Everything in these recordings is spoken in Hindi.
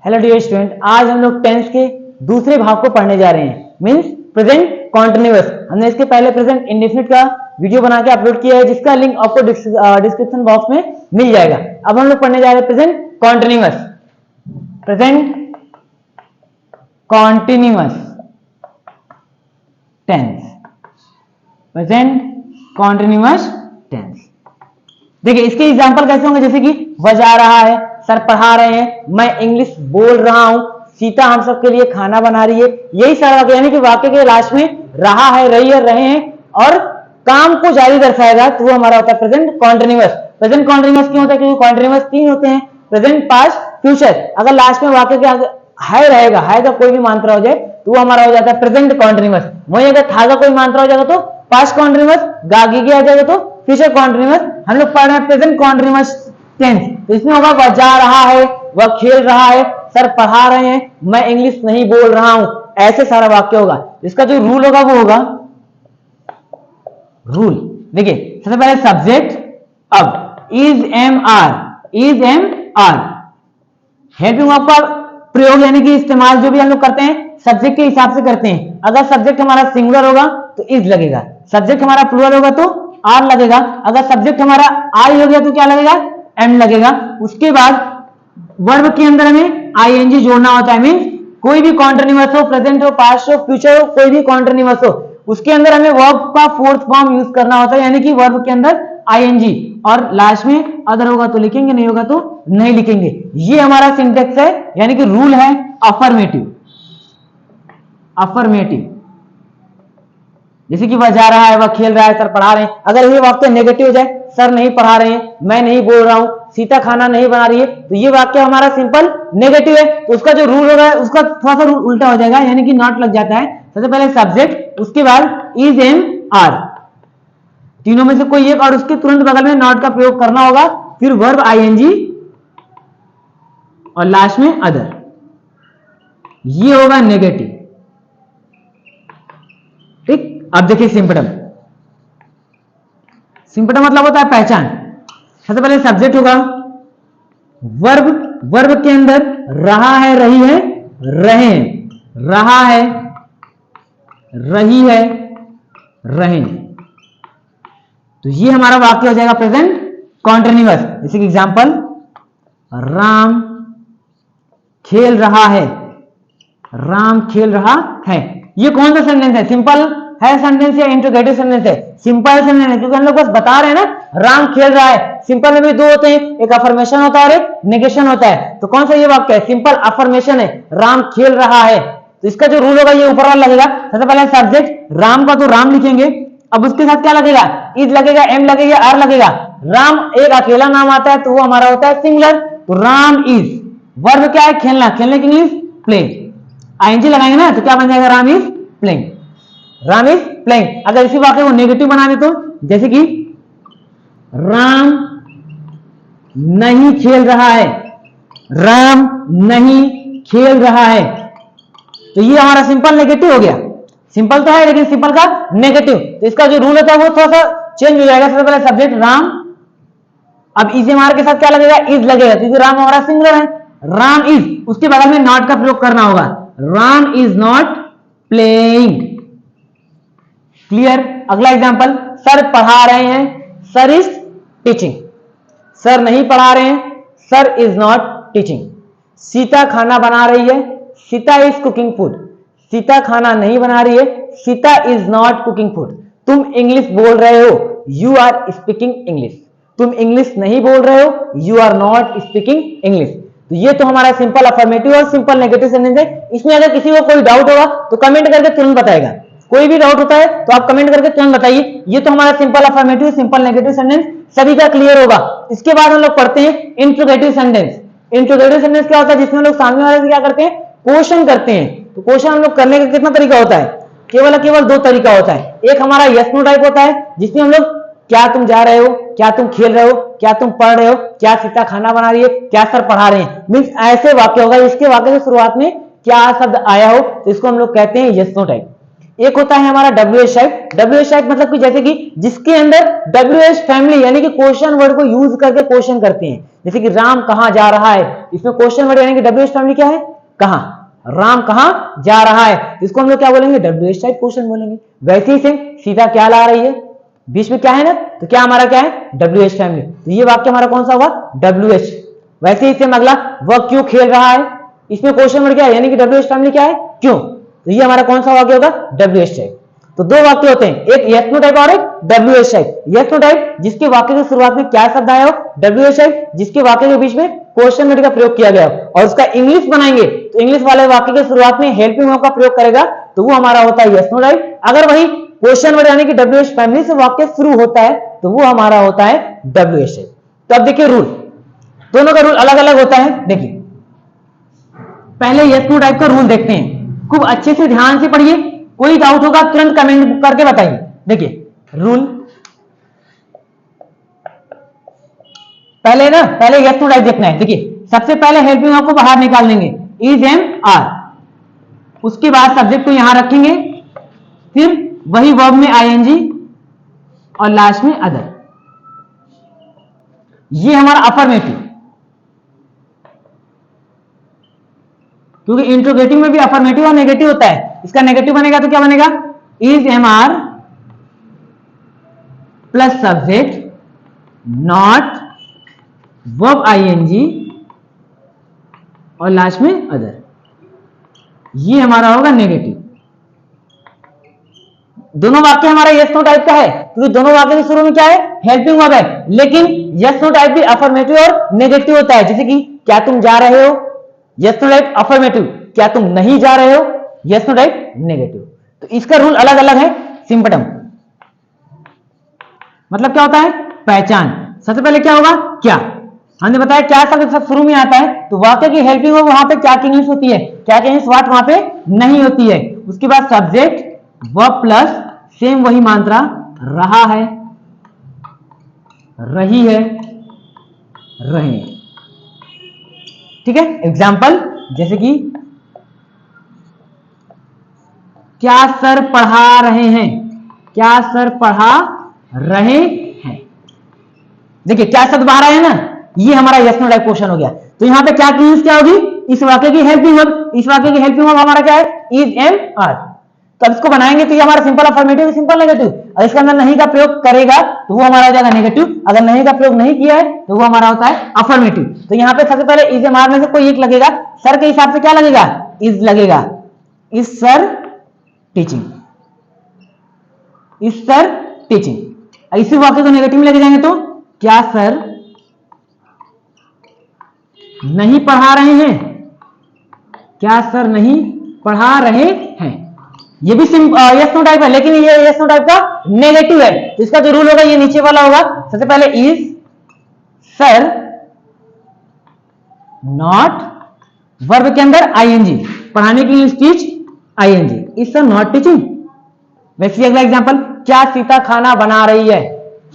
हेलो डियर स्टूडेंट, आज हम लोग टेंस के दूसरे भाग को पढ़ने जा रहे हैं, मींस प्रेजेंट कॉन्टिन्यूअस। हमने इसके पहले प्रेजेंट इंडेफिनिट का वीडियो बना के अपलोड किया है, जिसका लिंक आपको डिस्क्रिप्शन बॉक्स में मिल जाएगा। अब हम लोग पढ़ने जा रहे हैं present continuous. Present continuous tense, present continuous tense. देखिए इसके एग्जांपल कैसे होंगे, जैसे कि वह जा रहा है, सर पढ़ा रहे हैं, मैं इंग्लिश बोल रहा हूं, सीता हम सबके लिए खाना बना रही है। यही सारा वाक्य, यानी कि वाक्य के लास्ट में रहा है, रही है, रहे हैं और काम को जारी दर्शाएगा, तो वो हमारा होता है प्रेजेंट कॉन्टिन्यूअस। प्रेजेंट कॉन्टिन्यूअस क्यों होता है? क्योंकि कॉन्टिन्यूअस तीन होते हैं, प्रेजेंट, पास्ट, फ्यूचर। अगर लास्ट में वाक्य के आगे है रहेगा, है का कोई भी मात्रा हो जाए तो वो हमारा हो जाता है प्रेजेंट कॉन्टिन्यूअस। वहीं अगर था का कोई मात्रा हो जाएगा तो पास्ट कॉन्टिन्यूअस, गागी आ जाएगा तो फ्यूचर कॉन्टिन्यूअस। हम लोग पढ़ रहे हैं प्रेजेंट कॉन्टिन्यूअस टेंस, तो इसमें होगा वह जा रहा है, वह खेल रहा है, सर पढ़ा रहे हैं, मैं इंग्लिश नहीं बोल रहा हूं। ऐसे सारा वाक्य होगा। इसका जो रूल होगा वो होगा रूल। देखिए सबसे पहले सब्जेक्ट, अब is am are, is am are helping verb का प्रयोग यानी कि इस्तेमाल जो भी हम लोग करते हैं सब्जेक्ट के हिसाब से करते हैं। अगर सब्जेक्ट हमारा सिंगुलर होगा तो इज लगेगा, सब्जेक्ट हमारा प्लूरल होगा तो आर लगेगा, अगर सब्जेक्ट हमारा आई हो गया तो क्या लगेगा? एम लगेगा। उसके बाद वर्ब के अंदर हमें आईएनजी जोड़ना होता है, मींस कोई भी कॉन्टिन्यूअस हो, प्रेजेंट हो, पास्ट हो, फ्यूचर हो, कोई भी कॉन्टिन्यूअस हो, उसके अंदर हमें वर्ब का फोर्थ फॉर्म यूज करना होता है, यानी कि वर्ब के अंदर आईएनजी, और लास्ट में अदर होगा तो लिखेंगे, नहीं होगा तो नहीं लिखेंगे। ये हमारा सिंटेक्स है, यानी कि रूल है अफर्मेटिव। अफर्मेटिव जैसे कि वह जा रहा है, वह खेल रहा है, सर पढ़ा रहे हैं। अगर ये वाक्य नेगेटिव हो जाए, सर नहीं पढ़ा रहे हैं, मैं नहीं बोल रहा हूं, सीता खाना नहीं बना रही है, तो ये वाक्य हमारा सिंपल नेगेटिव है, तो उसका जो रूल होगा उसका थोड़ा सा रूल उल्टा हो जाएगा, यानी कि नॉट लग जाता है। सबसे पहले सब्जेक्ट, उसके बाद इज एम आर, तीनों में से कोई एक, और उसके तुरंत बगल में नॉट का प्रयोग करना होगा, फिर वर्ब आईएनजी और लास्ट में अदर। ये होगा नेगेटिव। ठीक, अब देखिए सिंपटम। सिंपटम मतलब होता है पहचान। सबसे पहले सब्जेक्ट होगा, वर्ब, वर्ब के अंदर रहा है, रही है, रहे, रहा है, रही है, रहे, तो ये हमारा वाक्य हो जाएगा प्रेजेंट कॉन्टिन्यूअस। जैसे कि एग्जांपल, राम खेल रहा है, राम खेल रहा है। ये कौन सा सेंटेंस है? सिंपल है सेंटेंस या इंट्रोगेटिव सेंटेंस है? सिंपल सेंटेंस है, क्योंकि हम लोग बस बता रहे हैं ना राम खेल रहा है। सिंपल में भी दो होते हैं, एक अफर्मेशन होता है और एक नेगेशन होता है। तो कौन सा ये वाक्य है? सिंपल अफर्मेशन है, राम खेल रहा है। तो इसका जो रूल होगा ये ऊपर वाला लगेगा। सबसे पहले सब्जेक्ट राम का तो राम लिखेंगे, अब उसके साथ क्या लगेगा? इज लगेगा, एम लगेगा, आर लगेगा। राम एक अकेला नाम आता है तो वो हमारा होता है सिंगुलर, तो राम इज। वर्ब क्या है? खेलना, खेलने की इंग्लिश प्लेइंग, आईएनजी लगाएंगे ना तो क्या बन जाएगा? Ram is playing, Ram is playing. अगर इसी वाक्य को नेगेटिव बना दे तो जैसे कि राम नहीं खेल रहा है, राम नहीं खेल रहा है, तो ये हमारा सिंपल नेगेटिव हो गया। सिंपल तो है लेकिन सिंपल का नेगेटिव, तो इसका जो रूल होता है वो थोड़ा सा चेंज हो जाएगा। सबसे पहले सब्जेक्ट राम, अब इज एम आर के साथ क्या लगेगा? इज लगेगा, क्योंकि राम हमारा सिंगुलर है, राम इज। उसके बगल में नॉट का प्रयोग करना होगा, Ram is not playing. Clear? अगला एग्जांपल, सर पढ़ा रहे हैं, सर इज टीचिंग, सर नहीं पढ़ा रहे हैं, sir is not teaching. Sita खाना बना रही है, Sita is cooking food, Sita खाना नहीं बना रही है, Sita is not cooking food. तुम इंग्लिश बोल रहे हो, यू आर स्पीकिंग इंग्लिश, तुम इंग्लिश नहीं बोल रहे हो, you are not speaking English. तो ये तो हमारा सिंपल अफर्मेटिव और सिंपल नेगेटिव सेंटेंस है। इसमें अगर किसी को कोई डाउट होगा तो कमेंट करके तुरंत बताएगा। कोई भी डाउट होता है तो आप कमेंट करके तुरंत बताइए। ये तो हमारा simple affirmative, simple negative sentence सभी का क्लियर होगा। इसके बाद हम लोग पढ़ते हैं इंट्रोगेटिव सेंटेंस। इंट्रोगेटिव सेंटेंस क्या होता है? जिसमें हम लोग सामने वाले से क्या करते हैं? क्वेश्चन करते हैं। तो क्वेश्चन हम लोग करने का कितना तरीका होता है? केवल दो तरीका होता है। एक हमारा यस नो टाइप होता है, जिसमें हम लोग क्या तुम जा रहे हो, क्या तुम खेल रहे हो, क्या तुम पढ़ रहे हो, क्या सीता खाना बना रही है, क्या सर पढ़ा रहे हैं, मींस ऐसे वाक्य होगा। इसके वाक्य की शुरुआत में क्या शब्द आया हो तो इसको हम लोग कहते हैं यस नो टाइप। एक होता है हमारा WH टाइप। WH टाइप मतलब कि जैसे कि जिसके अंदर WH फैमिली यानी कि क्वेश्चन वर्ड को यूज करके क्वेश्चन करते हैं, जैसे कि राम कहां जा रहा है, इसमें क्वेश्चन वर्ड यानी कि WH फैमिली क्या है, कहां, राम कहां जा रहा है, इसको हम लोग क्या बोलेंगे, WH टाइप क्वेश्चन बोलेंगे। वैसे ही सेम सीता क्या ला रही है, बीच में क्या है ना, तो क्या हमारा क्या है, WH फैमिली, तो ये वाक्य हमारा कौन सा हुआ, WH। वैसे ही सेम अगला, वह क्यों खेल रहा है, इसमें क्वेश्चन वर्ड क्या है यानी कि WH फैमिली क्या है, क्यों, तो ये हमारा कौन सा वाक्य होगा, WH टाइप। तो दो वाक्य होते हैं, एक यस नो टाइप और एक WH type. Yes no type जिसके वाक्य की शुरुआत में क्या शब्द आया हो, WH टाइप जिसके वाक्य के बीच में क्वेश्चन वर्ड का प्रयोग किया गया हो, और उसका इंग्लिश बनाएंगे तो इंग्लिश वाले वाक्य के शुरुआत में हेल्पिंग वर्ब का प्रयोग करेगा तो वो हमारा होता है यस नो टाइप। अगर वही क्वेश्चन वर्ड यानी कि WH फैमिली से वाक्य शुरू होता है तो वो हमारा होता है WH टाइप। तो अब देखिए रूल, दोनों का रूल अलग अलग होता है। देखिए पहले यस नो टाइप का रूल देखते हैं, खूब अच्छे से ध्यान से पढ़िए, कोई डाउट होगा तुरंत कमेंट करके बताइए। देखिए रूल पहले यस नो टाइप देखना है। देखिए सबसे पहले हेल्पिंग वर्ब को बाहर निकाल देंगे, इज एम आर, उसके बाद सब्जेक्ट को यहां रखेंगे, फिर वही वर्ब में आईएनजी और लास्ट में अदर। ये हमारा अफर्मेटिव, क्योंकि इंट्रोगेटिव में भी अफर्मेटिव और नेगेटिव होता है, इसका नेगेटिव बनेगा तो क्या बनेगा, is am are plus subject not verb ING और लास्ट में अदर, ये हमारा होगा नेगेटिव। दोनों वाक्य हमारा यस नो टाइप का है क्योंकि दोनों वाक्य के शुरू में क्या है, हेल्पिंग वर्ब है, लेकिन यस नो टाइप भी अफर्मेटिव और नेगेटिव होता है। जैसे कि क्या तुम जा रहे हो, यस नो टाइप अफर्मेटिव, क्या तुम नहीं जा रहे हो, यस नो टाइप नेगेटिव। तो इसका रूल अलग अलग है। सिंपटम मतलब क्या होता है, पहचान। सबसे पहले क्या होगा, क्या, हमने बताया क्या शब्द सब शुरू में आता है तो वाक्य की हेल्पिंग वर्ब वहां पे क्या की इंग्लिश होती है, क्या की इंग्लिश वाट वहां पे नहीं होती है। उसके बाद सब्जेक्ट वर्ब प्लस सेम वही मात्रा, रहा है, रही है, रहे। ठीक है, एग्जाम्पल जैसे कि क्या सर पढ़ा रहे हैं, क्या सर पढ़ा रहे हैं। देखिए क्या शब्द बाहर आया ना, ये हमारा यस नो टाइप क्वेश्चन हो गया। तो यहां पे क्या की क्या होगी, इस वाक्य की हेल्पिंग वर्ब, इस वाक्य की हेल्पिंग वर्ब हमारा क्या है, इज एम आर। तो अब इसको बनाएंगे तो ये हमारा सिंपल अफर्मेटिव, सिंपल नेगेटिव। अगर इसके अंदर नहीं का प्रयोग करेगा तो वो हमारा हो जाएगा नेगेटिव, अगर नहीं का प्रयोग नहीं किया है तो वो हमारा होता है अफर्मेटिव। तो यहाँ पे सबसे पहले इज एम आर में से कोई एक लगेगा, सर के हिसाब से क्या लगेगा, इज लगेगा, is sir teaching, is sir teaching. इसी वाक्य को नेगेटिव में लेके जाएंगे तो क्या सर नहीं पढ़ा रहे हैं, क्या सर नहीं पढ़ा रहे हैं। ये भी यस नो टाइप है, लेकिन ये यस नो टाइप का नेगेटिव है। तो इसका जो रूल होगा ये नीचे वाला होगा। सबसे पहले इज सर नॉट वर्ब के अंदर आईएनजी, पढ़ाने के लिए teach ING, is sir not teaching. वैसे अगला एग्जांपल, क्या सीता खाना बना रही है,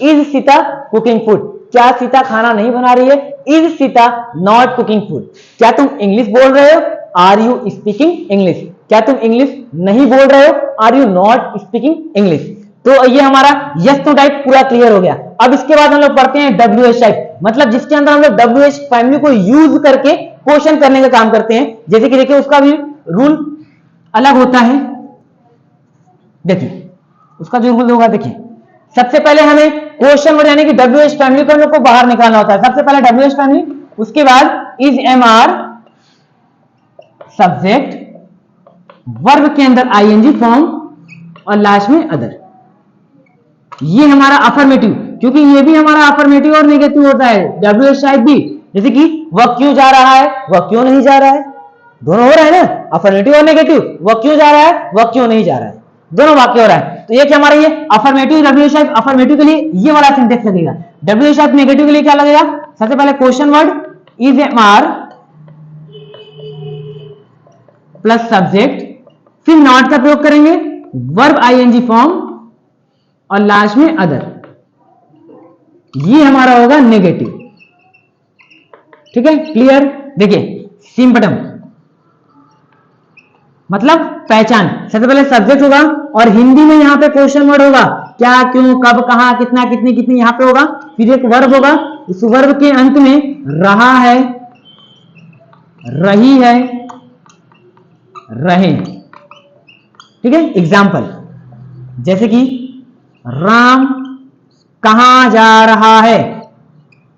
इज सीता कुकिंग फूड, क्या सीता खाना नहीं बना रही है, is Sita not cooking food. क्या तुम इंग्लिश बोल रहे हो, आर यू स्पीकिंग इंग्लिश, क्या तुम इंग्लिश नहीं बोल रहे हो, are you not speaking English. तो ये हमारा यस नो टाइप पूरा क्लियर हो गया। अब इसके बाद हम लोग पढ़ते हैं WH टाइप, मतलब जिसके अंदर हम लोग WH फैमिली को यूज करके क्वेश्चन करने का काम करते हैं। जैसे कि देखिए उसका भी रूल अलग होता है। देखिए उसका जो रूल होगा, देखिए सबसे पहले हमें क्वेश्चन वर्ड यानी कि WH फैमिली को हम लोग को बाहर निकालना होता है। सबसे पहले WH फैमिली, उसके बाद is am are, subject verb के अंदर आईएनजी फॉर्म और लास्ट में अदर। ये हमारा अफर्मेटिव, क्योंकि ये भी हमारा अफर्मेटिव और नेगेटिव होता है WH टाइप भी। जैसे कि वह क्यों जा रहा है, वह क्यों नहीं जा रहा है, दोनों हो रहा है ना, अफर्मेटिव और नेगेटिव। वह क्यों जा रहा है, वह क्यों नहीं जा रहा है, दोनों वाक्य हो रहा है। तो ये क्या हमारा ये अफर्मेटिव WH टाइप, अफर्मेटिव के लिए ये वाला सिंटेक्स लगेगा। WH टाइप नेगेटिव के लिए क्या लगेगा, सबसे पहले question word is am are plus subject, फिर नॉट का प्रयोग करेंगे, वर्ब आईएनजी फॉर्म और लास्ट में अदर। ये हमारा होगा नेगेटिव। ठीक है, क्लियर। देखिए सिंपटम, मतलब पहचान। सबसे पहले सब्जेक्ट होगा और हिंदी में यहाँ पे क्वेश्चन वर्ड होगा, क्या, क्यों, कब, कहां, कितना, कितनी, कितनी, यहाँ पे होगा। फिर एक वर्ब होगा, उस वर्ब के अंत में रहा है, रही है, रहे। ठीक है, एग्जाम्पल जैसे कि राम कहां जा रहा है,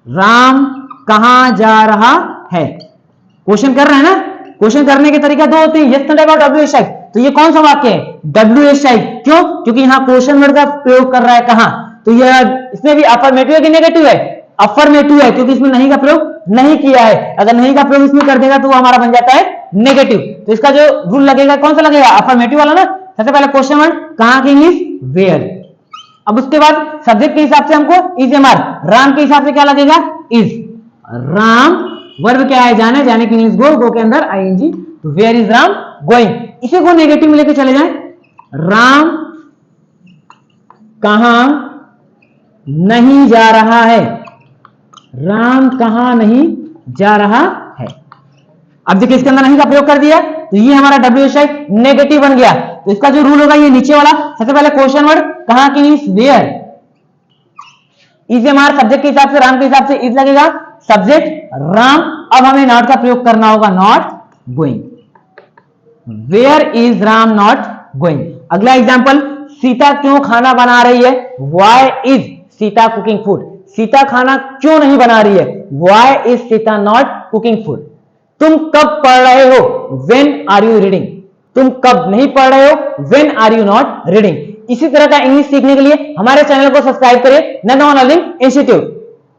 राम कहां जा रहा है। क्वेश्चन कर रहे हैं ना, क्वेश्चन करने के तरीका दो होते हैं, यस टाइप और डब्ल्यू एस टाइप। तो ये कौन सा वाक्य है, डब्ल्यू एस टाइप। क्यों, क्योंकि यहां क्वेश्चन वर्ड का प्रयोग कर रहा है कहां, तो यह इसमें भी अफर्मेटिव है कि नेगेटिव है, अफर्मेटिव है, क्योंकि इसमें नहीं का प्रयोग नहीं किया है। अगर नहीं का प्रयोग इसमें कर देगा तो वो हमारा बन जाता है नेगेटिव। तो इसका जो रूल लगेगा कौन सा लगेगा, अफर्मेटिव वाला ना। सबसे पहले क्वेश्चन वर्ड कहां की इंग्लिश वेयर। अब उसके बाद सब्जेक्ट के हिसाब से हमको इज एम आर, राम के हिसाब से क्या लगेगा इज। राम वर्ब क्या है, जाने, जाने की इंग्लिश गो के अंदर आईएनजी, तो वेयर इज राम गोइंग। इसी को नेगेटिव में लेके चले जाएं, राम कहां नहीं जा रहा है, राम कहां नहीं जा रहा है। अब देखिए इसके अंदर नहीं का प्रयोग कर दिया तो ये हमारा डब्ल्यू एस नेगेटिव बन गया। तो इसका जो रूल होगा ये नीचे वाला, सबसे पहले क्वेश्चन वर्ड कहां की English where, is am are subject के हिसाब से, राम के हिसाब से इज लगेगा, सब्जेक्ट राम। अब हमें नॉट का प्रयोग करना होगा, not going, where is Ram not going. अगला एग्जांपल, सीता क्यों खाना बना रही है, why is Sita cooking food. Sita खाना क्यों नहीं बना रही है, why is Sita not cooking food. तुम कब पढ़ रहे हो, व्हेन आर यू रीडिंग। तुम कब नहीं पढ़ रहे हो, when are you not reading. इसी तरह का इंग्लिश सीखने के लिए हमारे चैनल को सब्सक्राइब करें, नंदनवन लर्निंग इंस्टीट्यूट।